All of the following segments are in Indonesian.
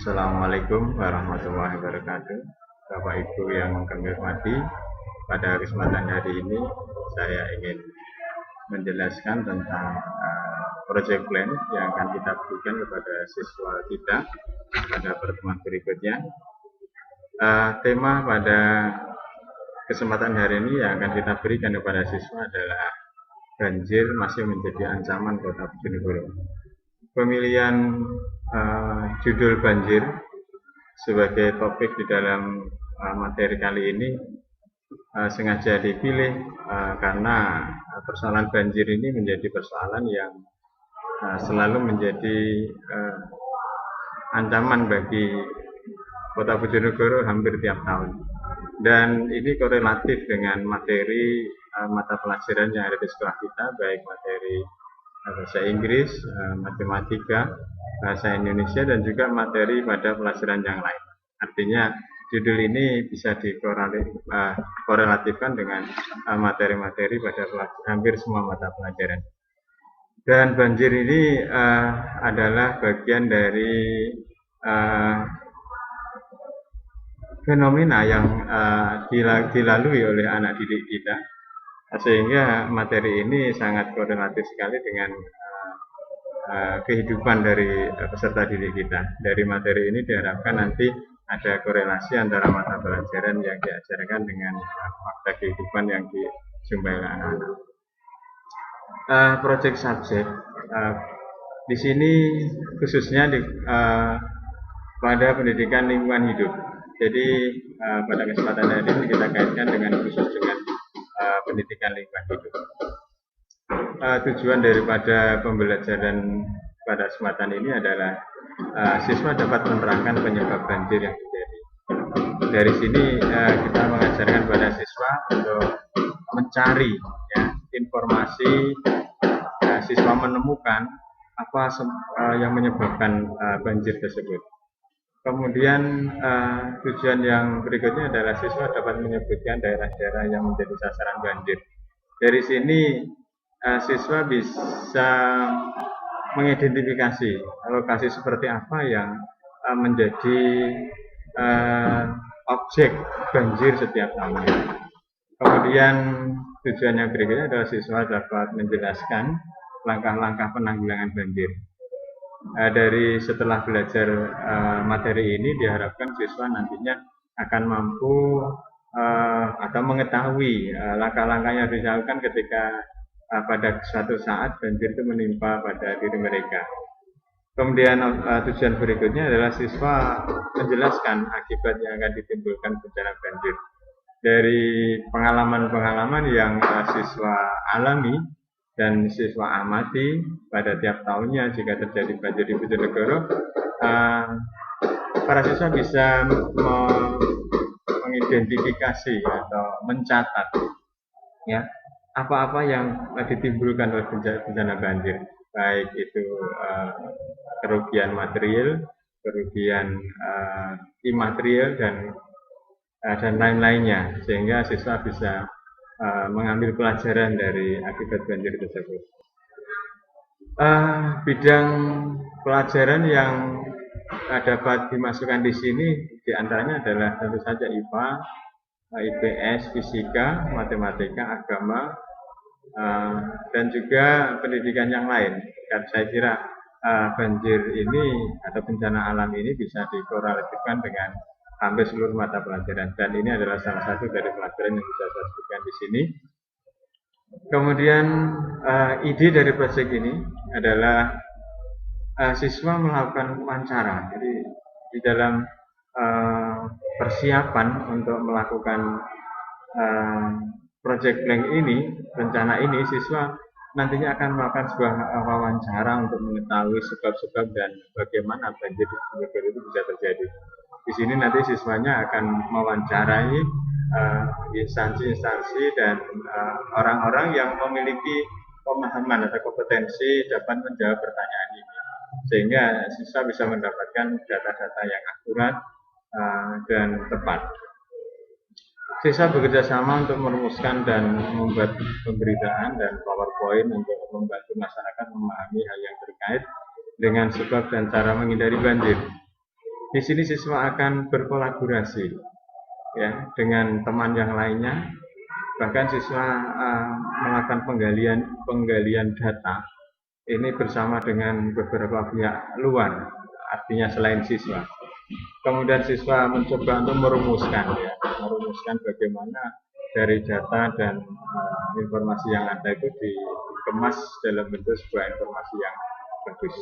Assalamualaikum warahmatullahi wabarakatuh. Bapak Ibu yang kami hormati, pada kesempatan hari ini saya ingin menjelaskan tentang project plan yang akan kita berikan kepada siswa kita pada pertemuan berikutnya. Tema pada kesempatan hari ini yang akan kita berikan kepada siswa adalah banjir masih menjadi ancaman Kota Bojonegoro. Pemilihan judul banjir sebagai topik di dalam materi kali ini sengaja dipilih karena persoalan banjir ini menjadi persoalan yang selalu menjadi ancaman bagi Kota Bojonegoro hampir tiap tahun, dan ini korelatif dengan materi mata pelajaran yang ada di sekolah kita, baik materi bahasa Inggris, matematika, bahasa Indonesia, dan juga materi pada pelajaran yang lain. Artinya judul ini bisa dikorelatifkan dengan materi-materi pada hampir semua mata pelajaran. Dan banjir ini adalah bagian dari fenomena yang dilalui oleh anak didik kita, sehingga materi ini sangat korelatif sekali dengan kehidupan dari peserta didik kita. Dari materi ini diharapkan nanti ada korelasi antara mata pelajaran yang diajarkan dengan fakta kehidupan yang dijumpai oleh anak-anak. Project subject di sini khususnya pada pendidikan lingkungan hidup. Jadi pada kesempatan hari ini kita kaitkan dengan khusus dengan pendidikan lingkungan hidup. Tujuan daripada pembelajaran pada kesempatan ini adalah siswa dapat menerangkan penyebab banjir yang terjadi. Dari sini kita mengajarkan pada siswa untuk mencari informasi, siswa menemukan apa yang menyebabkan banjir tersebut. Kemudian tujuan yang berikutnya adalah siswa dapat menyebutkan daerah-daerah yang menjadi sasaran banjir. Dari sini siswa bisa mengidentifikasi lokasi seperti apa yang menjadi objek banjir setiap tahunnya. Kemudian tujuan yang berikutnya adalah siswa dapat menjelaskan langkah-langkah penanggulangan banjir. Dari setelah belajar materi ini diharapkan siswa nantinya akan mampu atau mengetahui langkah-langkah yang dilakukan ketika pada suatu saat banjir itu menimpa pada diri mereka. Kemudian tujuan berikutnya adalah siswa menjelaskan akibat yang akan ditimbulkan bencana banjir. Dari pengalaman-pengalaman yang siswa alami dan siswa amati pada tiap tahunnya jika terjadi banjir di Bojonegoro, para siswa bisa mengidentifikasi atau mencatat apa-apa yang ditimbulkan oleh bencana banjir, baik itu kerugian material, kerugian imaterial, dan lain-lainnya, sehingga siswa bisa mengambil pelajaran dari akibat banjir tersebut. Bidang pelajaran yang dapat dimasukkan di sini diantaranya adalah tentu saja IPA, IPS, fisika, matematika, agama, dan juga pendidikan yang lain. Dan saya kira banjir ini atau bencana alam ini bisa dikorelatifkan dengan hampir seluruh mata pelajaran, dan ini adalah salah satu dari pelajaran yang bisa saya sebutkan di sini. Kemudian ide dari proyek ini adalah siswa melakukan wawancara. Jadi di dalam persiapan untuk melakukan project plan ini, rencana ini, siswa nantinya akan melakukan sebuah wawancara untuk mengetahui sebab-sebab dan bagaimana banjir di Bojonegoro itu bisa terjadi. Di sini nanti siswanya akan mewawancarai instansi-instansi dan orang-orang yang memiliki pemahaman atau kompetensi dapat menjawab pertanyaan ini, sehingga siswa bisa mendapatkan data-data yang akurat dan tepat. Siswa bekerja sama untuk merumuskan dan membuat pemberitaan dan PowerPoint untuk membantu masyarakat memahami hal yang terkait dengan sebab dan cara menghindari banjir. Di sini siswa akan berkolaborasi ya dengan teman yang lainnya, bahkan siswa melakukan penggalian data ini bersama dengan beberapa pihak luar, artinya selain siswa. Kemudian siswa mencoba untuk merumuskan bagaimana dari data dan informasi yang ada itu dikemas dalam bentuk sebuah informasi yang bagus.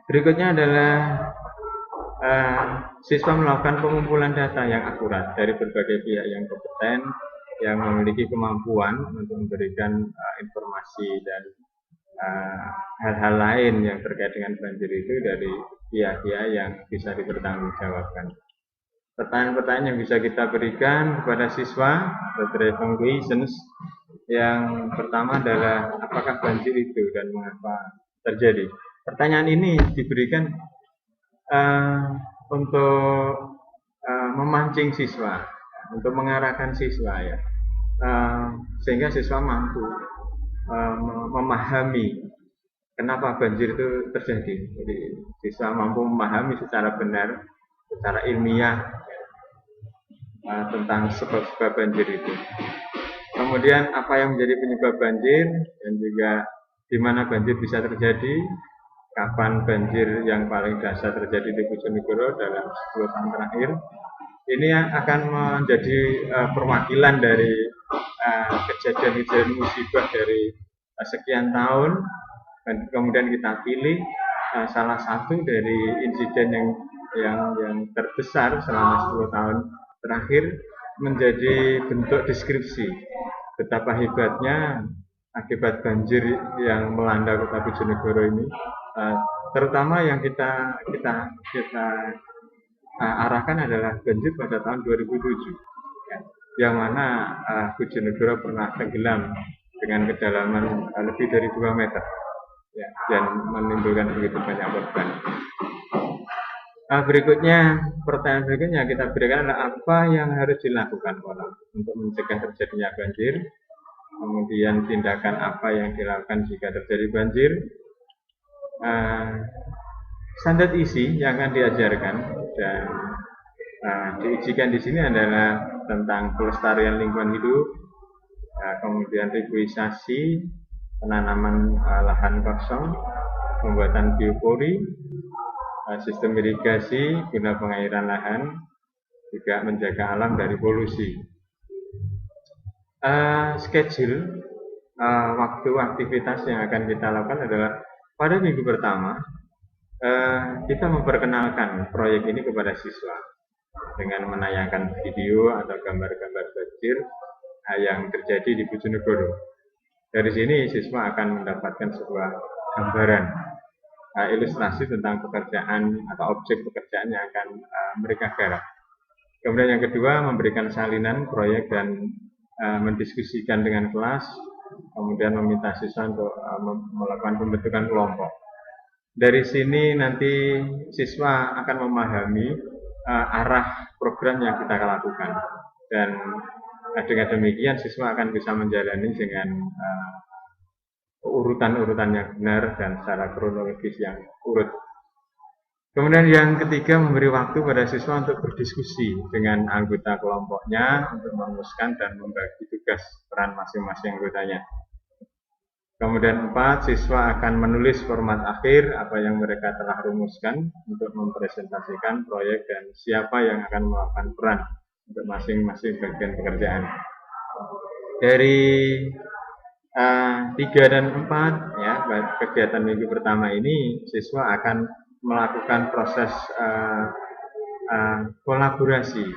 Berikutnya adalah siswa melakukan pengumpulan data yang akurat dari berbagai pihak yang kompeten, yang memiliki kemampuan untuk memberikan informasi dan hal-hal lain yang terkait dengan banjir itu dari pihak-pihak yang bisa dipertanggungjawabkan. Pertanyaan-pertanyaan yang bisa kita berikan kepada siswa, the driving questions, yang pertama adalah apakah banjir itu dan mengapa terjadi. Pertanyaan ini diberikan untuk memancing siswa, untuk mengarahkan siswa ya, sehingga siswa mampu memahami kenapa banjir itu terjadi. Jadi siswa mampu memahami secara benar, secara ilmiah tentang sebab-sebab banjir itu. Kemudian apa yang menjadi penyebab banjir dan juga di mana banjir bisa terjadi, kapan banjir yang paling dahsyat terjadi di Bojonegoro dalam 10 tahun terakhir. Ini akan menjadi perwakilan dari kejadian-kejadian musibah dari sekian tahun, dan kemudian kita pilih salah satu dari insiden yang terbesar selama 10 tahun terakhir menjadi bentuk deskripsi betapa hebatnya akibat banjir yang melanda kota Bojonegoro ini, terutama yang kita arahkan adalah banjir pada tahun 2007, yang mana Bojonegoro pernah tenggelam dengan kedalaman lebih dari 2 meter, ya, dan menimbulkan begitu banyak korban. Pertanyaan berikutnya kita berikan adalah apa yang harus dilakukan orang untuk mencegah terjadinya banjir, kemudian tindakan apa yang dilakukan jika terjadi banjir. Standar isi yang akan diajarkan dan diujikan di sini adalah tentang pelestarian lingkungan hidup, kemudian reboisasi, penanaman lahan kosong, pembuatan biopori, sistem irigasi guna pengairan lahan, juga menjaga alam dari polusi. Schedule waktu aktivitas yang akan kita lakukan adalah pada minggu pertama kita memperkenalkan proyek ini kepada siswa dengan menayangkan video atau gambar-gambar banjir yang terjadi di Bojonegoro. Dari sini siswa akan mendapatkan sebuah gambaran ilustrasi tentang pekerjaan atau objek pekerjaan yang akan mereka garap. Kemudian yang kedua, memberikan salinan proyek dan mendiskusikan dengan kelas, kemudian meminta siswa untuk melakukan pembentukan kelompok. Dari sini nanti siswa akan memahami arah program yang kita lakukan, dan dengan demikian siswa akan bisa menjalani dengan urutan-urutan yang benar dan secara kronologis yang urut. Kemudian yang ketiga, memberi waktu pada siswa untuk berdiskusi dengan anggota kelompoknya untuk merumuskan dan membagi tugas peran masing-masing anggotanya. Kemudian 4, siswa akan menulis format akhir apa yang mereka telah rumuskan untuk mempresentasikan proyek dan siapa yang akan melakukan peran untuk masing-masing bagian pekerjaan. Dari 3 dan 4 ya, kegiatan minggu pertama ini siswa akan melakukan proses kolaborasi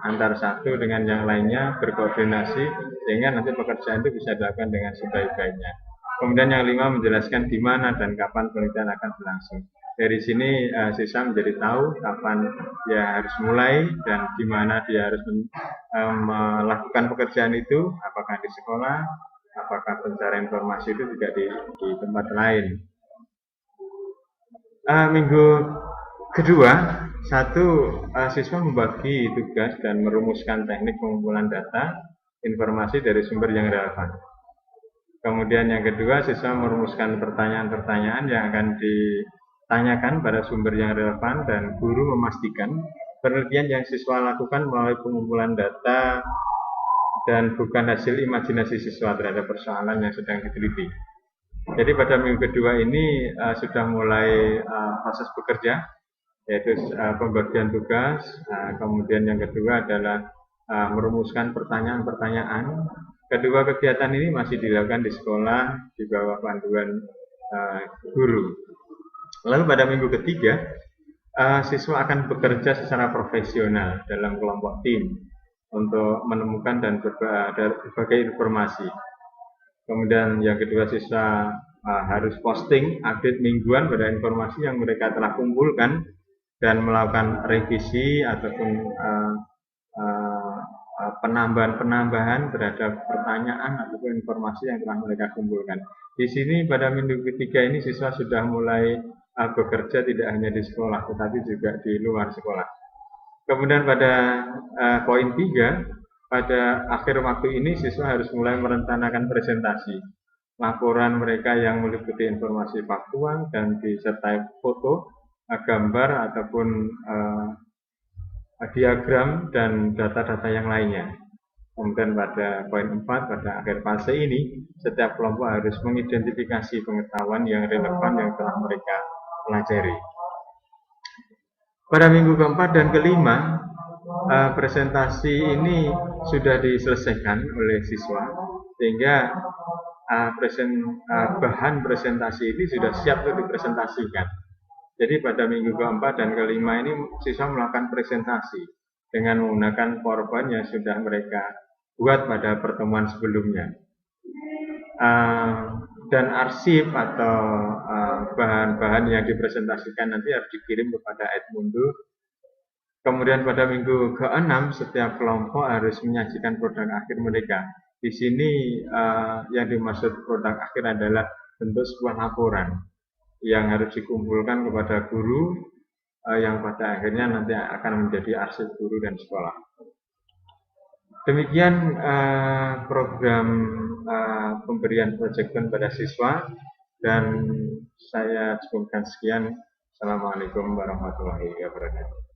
antar satu dengan yang lainnya, berkoordinasi sehingga nanti pekerjaan itu bisa dilakukan dengan sebaik-baiknya. Kemudian yang 5, menjelaskan di mana dan kapan penelitian akan berlangsung. Dari sini siswa menjadi tahu kapan dia harus mulai dan di mana dia harus melakukan pekerjaan itu, apakah di sekolah, apakah pencarian informasi itu juga di tempat lain. Minggu kedua, siswa membagi tugas dan merumuskan teknik pengumpulan data informasi dari sumber yang relevan. Kemudian yang kedua, siswa merumuskan pertanyaan-pertanyaan yang akan tanyakan pada sumber yang relevan dan guru memastikan penelitian yang siswa lakukan melalui pengumpulan data dan bukan hasil imajinasi siswa terhadap persoalan yang sedang diteliti. Jadi pada minggu kedua ini sudah mulai proses bekerja, yaitu pembagian tugas. Kemudian yang kedua adalah merumuskan pertanyaan-pertanyaan. Kedua kegiatan ini masih dilakukan di sekolah di bawah panduan guru. Lalu pada minggu ketiga, siswa akan bekerja secara profesional dalam kelompok tim untuk menemukan dan berbagai informasi. Kemudian yang kedua, siswa harus posting update mingguan pada informasi yang mereka telah kumpulkan dan melakukan revisi ataupun penambahan-penambahan terhadap pertanyaan ataupun informasi yang telah mereka kumpulkan. Di sini pada minggu ketiga ini siswa sudah mulai bekerja tidak hanya di sekolah tetapi juga di luar sekolah. Kemudian pada poin 3, pada akhir waktu ini siswa harus mulai merencanakan presentasi. Laporan mereka yang meliputi informasi faktual dan disertai foto, gambar ataupun diagram dan data-data yang lainnya. Kemudian pada poin 4, pada akhir fase ini, setiap kelompok harus mengidentifikasi pengetahuan yang relevan yang telah mereka pelajari. Pada minggu keempat dan kelima, presentasi ini sudah diselesaikan oleh siswa, sehingga bahan presentasi ini sudah siap untuk dipresentasikan. Jadi pada minggu keempat dan kelima ini siswa melakukan presentasi dengan menggunakan PowerPoint yang sudah mereka buat pada pertemuan sebelumnya. Dan arsip atau bahan-bahan yang dipresentasikan nanti harus dikirim kepada Edmundo. Kemudian pada minggu ke-6 setiap kelompok harus menyajikan produk akhir mereka. Di sini yang dimaksud produk akhir adalah bentuk sebuah laporan yang harus dikumpulkan kepada guru yang pada akhirnya nanti akan menjadi arsip guru dan sekolah. Demikian program pemberian proyekton pada siswa, dan saya cukupkan sekian. Assalamualaikum warahmatullahi wabarakatuh.